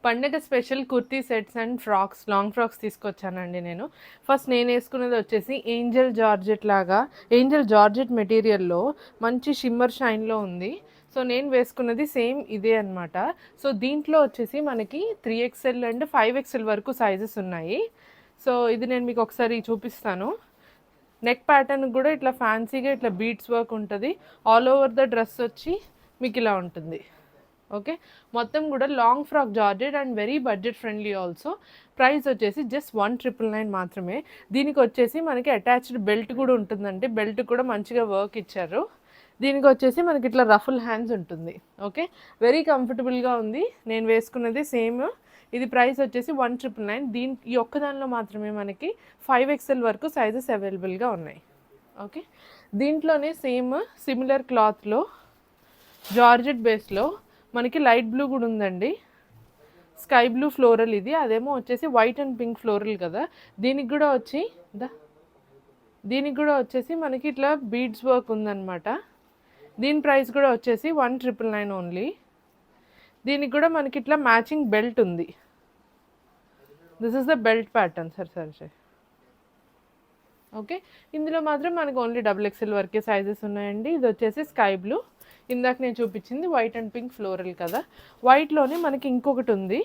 పండగ special kurti sets and frocks, long frocks తీసుకొచ్చానండి నేను. ఫస్ట్ నేను వేసుకున్నది వచ్చేసి ఏంజల్ జార్జెట్ మెటీరియల్లో మంచి షిమ్మర్ షైన్లో ఉంది. సో నేను వేసుకున్నది సేమ్ ఇదే అనమాట. సో దీంట్లో వచ్చేసి మనకి 3XL అండ్ 5XL వరకు సైజెస్ ఉన్నాయి. సో ఇది నేను మీకు ఒకసారి చూపిస్తాను. నెక్ ప్యాటర్న్ కూడా ఇట్లా ఫ్యాన్సీగా ఇట్లా బీడ్స్ వర్క్ ఉంటుంది. ఆల్ ఓవర్ ద డ్రెస్ వచ్చి మీకు ఇలా ఉంటుంది. ఓకే, మొత్తం కూడా long frock georgette and very budget friendly also. Price వచ్చేసి జస్ట్ 1999 మాత్రమే. దీనికి వచ్చేసి మనకి అటాచ్డ్ బెల్ట్ కూడా ఉంటుందండి. బెల్ట్ కూడా మంచిగా వర్క్ ఇచ్చారు. దీనికి వచ్చేసి మనకి ఇట్లా రఫుల్ హ్యాండ్స్ ఉంటుంది. ఓకే, వెరీ కంఫర్టబుల్గా ఉంది. నేను వేసుకున్నది సేమ్. ఇది ప్రైస్ వచ్చేసి 1999. ఈ ఒక్క దానిలో మాత్రమే మనకి 5XL వరకు సైజెస్ అవైలబుల్గా ఉన్నాయి. ఓకే, దీంట్లోనే సేమ్ సిమిలర్ క్లాత్లో జార్జెట్ బేస్లో మనకి లైట్ బ్లూ కూడా ఉందండి. స్కై బ్లూ ఫ్లోరల్ ఇది, అదేమో వచ్చేసి వైట్ అండ్ పింక్ ఫ్లోరల్ కదా. దీనికి కూడా వచ్చేసి మనకి ఇట్లా బీడ్స్ వర్క్ ఉందన్నమాట. దీని ప్రైస్ కూడా వచ్చేసి 1999 ఓన్లీ. దీనికి కూడా మనకి ఇట్లా మ్యాచింగ్ బెల్ట్ ఉంది. This is the belt pattern సరే. ఓకే, ఇందులో మాత్రం మనకు ఓన్లీ XXL వరకే సైజెస్ ఉన్నాయండి. ఇది వచ్చేసి స్కై బ్లూ. ఇందాక నేను చూపించింది వైట్ అండ్ పింక్ ఫ్లోరల్ కదా. వైట్లోనే మనకి ఇంకొకటి ఉంది,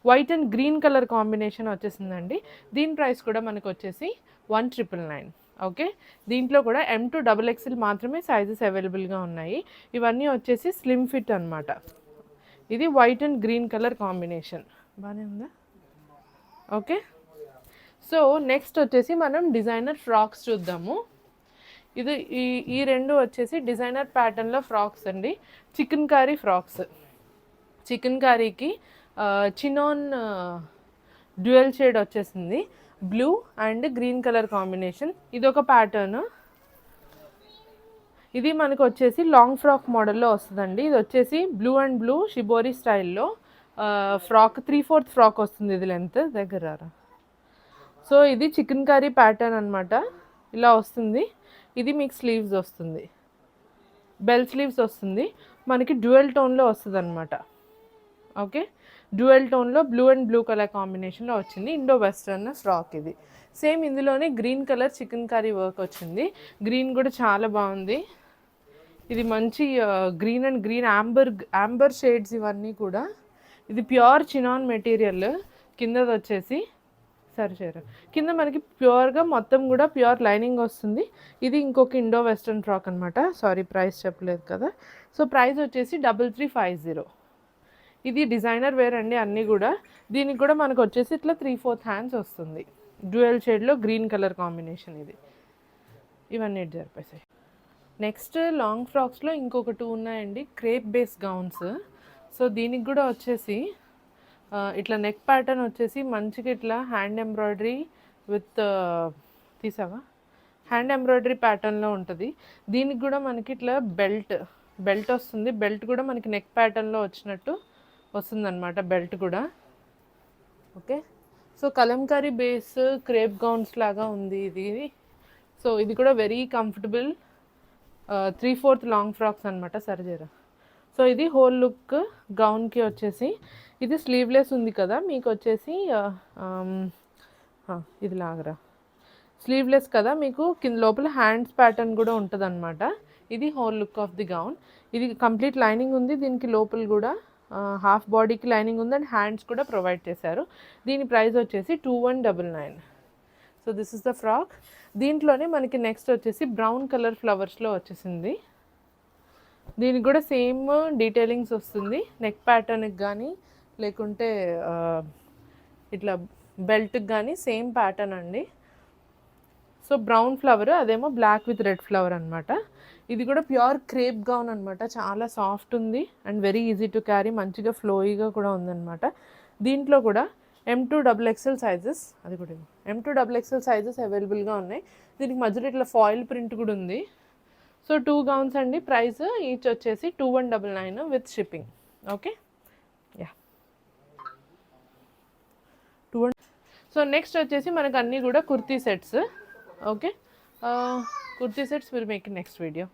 white and green colour combination వచ్చేసిందండి. దీని ప్రైస్ కూడా మనకు వచ్చేసి 1999. ఓకే, దీంట్లో కూడా M to XXL మాత్రమే సైజెస్ అవైలబుల్గా ఉన్నాయి. ఇవన్నీ వచ్చేసి స్లిమ్ ఫిట్ అనమాట. ఇది white and green colour combination బాగానే ఉందా. ఓకే, సో నెక్స్ట్ వచ్చేసి మనం డిజైనర్ ఫ్రాక్స్ చూద్దాము. ఇది ఈ రెండు వచ్చేసి డిజైనర్ ప్యాటర్న్లో ఫ్రాక్స్ అండి. Chikankari frocks. చికెన్ కారీకి చినాన్ డ్యూయల్ షేడ్ వచ్చేసింది, blue and green colour combination. ఇది ఒక ప్యాటర్న్. ఇది మనకు వచ్చేసి లాంగ్ ఫ్రాక్ మోడల్లో వస్తుందండి. ఇది వచ్చేసి బ్లూ అండ్ బ్లూ షిబోరి స్టైల్లో ఫ్రాక్, 3/4 ఫ్రాక్ వస్తుంది. ఇది లెంత్ దగ్గర. సో ఇది చికెన్ కర్రీ ప్యాటర్న్ అనమాట. ఇలా వస్తుంది. ఇది మీకు స్లీవ్స్ వస్తుంది, బెల్ స్లీవ్స్ వస్తుంది. మనకి డ్యూయల్ టోన్లో వస్తుంది అనమాట. ఓకే, డ్యూయల్ టోన్లో బ్లూ అండ్ బ్లూ కలర్ కాంబినేషన్లో వచ్చింది. ఇండో వెస్టర్న్ ఫ్రాక్ ఇది. సేమ్ ఇందులోనే green colour chikankari work వచ్చింది. గ్రీన్ కూడా చాలా బాగుంది. ఇది మంచి green and green amber shades ఇవన్నీ కూడా. ఇది ప్యూర్ చినాన్ మెటీరియల్. కిందది వచ్చేసి కింద మనకి ప్యూర్గా మొత్తం కూడా ప్యూర్ లైనింగ్ వస్తుంది. ఇది ఇంకొక ఇండో వెస్టర్న్ ఫ్రాక్ అనమాట. సారీ, ప్రైస్ చెప్పలేదు కదా. సో ప్రైస్ వచ్చేసి 3350. ఇది డిజైనర్ వేర్ అండి అన్నీ కూడా. దీనికి కూడా మనకు వచ్చేసి ఇట్లా 3/4 హ్యాండ్స్ వస్తుంది. డ్యూయల్ షేడ్లో గ్రీన్ కలర్ కాంబినేషన్ ఇది. ఇవన్నీ జరిపేసాయి. నెక్స్ట్ లాంగ్ ఫ్రాక్స్లో ఇంకొక 2 ఉన్నాయండి, క్రేప్ బేస్ గౌన్స్. సో దీనికి కూడా వచ్చేసి ఇట్లా నెక్ ప్యాటర్న్ వచ్చేసి మంచిగా ఇట్లా hand embroidery with hand embroidery ప్యాటర్న్లో ఉంటుంది. దీనికి కూడా మనకి ఇట్లా బెల్ట్ వస్తుంది. బెల్ట్ కూడా మనకి నెక్ ప్యాటర్న్లో వచ్చినట్టు వస్తుంది అనమాట బెల్ట్ కూడా. Okay, so Kalamkari base crepe gowns లాగా ఉంది ఇది. సో ఇది కూడా వెరీ కంఫర్టబుల్ 3/4 లాంగ్ ఫ్రాక్స్ అనమాట. సరిజేరా. సో ఇది హోల్ లుక్ గౌన్కి వచ్చేసి. ఇది స్లీవ్లెస్ ఉంది కదా మీకు వచ్చేసి. ఇది లాగరా స్లీవ్లెస్ కదా మీకు. కింద లోపల హ్యాండ్స్ ప్యాటర్న్ కూడా ఉంటుంది అనమాట. ఇది whole look of the gown. ఇది కంప్లీట్ లైనింగ్ ఉంది. దీనికి లోపల కూడా హాఫ్ బాడీకి లైనింగ్ ఉంది అండ్ హ్యాండ్స్ కూడా ప్రొవైడ్ చేశారు. దీని ప్రైస్ వచ్చేసి 2199. So this is the frock. దీంట్లోనే మనకి నెక్స్ట్ వచ్చేసి బ్రౌన్ కలర్ ఫ్లవర్స్లో వచ్చేసింది. దీనికి కూడా సేమ్ డీటెయిలింగ్స్ వస్తుంది. నెక్ ప్యాటర్న్కి కానీ లేకుంటే ఇట్లా బెల్ట్కి కానీ సేమ్ ప్యాటర్న్ అండి. సో బ్రౌన్ ఫ్లవర్, అదేమో బ్లాక్ విత్ రెడ్ ఫ్లవర్ అనమాట. ఇది కూడా ప్యూర్ క్రేప్ గౌన్ అనమాట. చాలా సాఫ్ట్ ఉంది and very easy to carry. మంచిగా ఫ్లోయిగా కూడా ఉందన్నమాట. దీంట్లో కూడా M to XXL సైజెస్, అది కూడా M to XXL సైజెస్ అవైలబుల్గా ఉన్నాయి. దీనికి మధ్యలో ఇట్లా ఫాయిల్ ప్రింట్ కూడా ఉంది. సో 2 గౌన్స్ అండి. ప్రైస్ ఈచ్ వచ్చేసి 2199 with shipping. Okay, yeah. So next వచ్చేసి మనకు అన్నీ కూడా kurti sets. Okay, kurti sets will make next video.